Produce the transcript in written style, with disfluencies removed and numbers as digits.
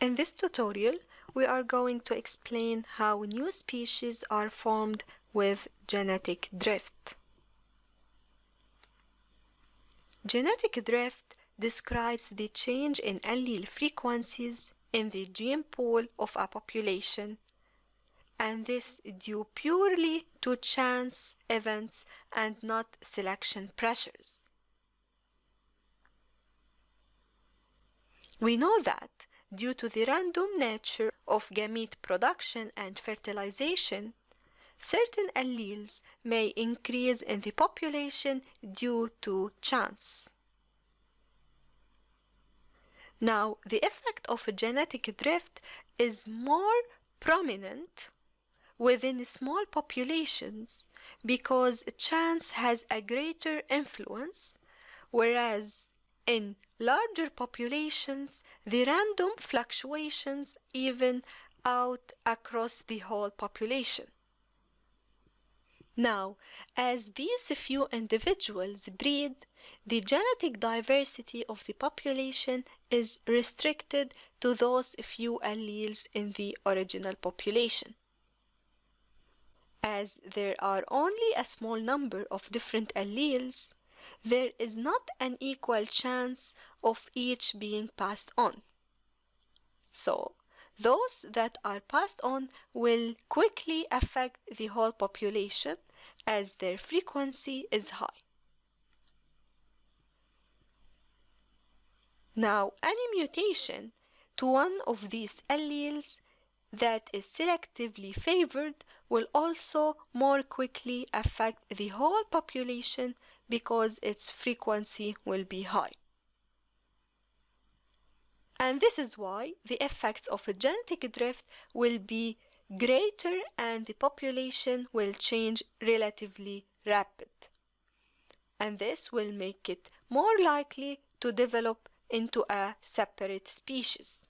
In this tutorial, we are going to explain how new species are formed with genetic drift. Genetic drift describes the change in allele frequencies in the gene pool of a population, and this due purely to chance events and not selection pressures. We know that due to the random nature of gamete production and fertilization, certain alleles may increase in the population due to chance. Now, the effect of genetic drift is more prominent within small populations because chance has a greater influence, whereas in larger populations, the random fluctuations even out across the whole population. Now, as these few individuals breed, the genetic diversity of the population is restricted to those few alleles in the original population. As there are only a small number of different alleles, there is not an equal chance of each being passed on. So, those that are passed on will quickly affect the whole population as their frequency is high. Now, any mutation to one of these alleles that is selectively favored will also more quickly affect the whole population because its frequency will be high. And this is why the effects of a genetic drift will be greater and the population will change relatively rapid. And this will make it more likely to develop into a separate species.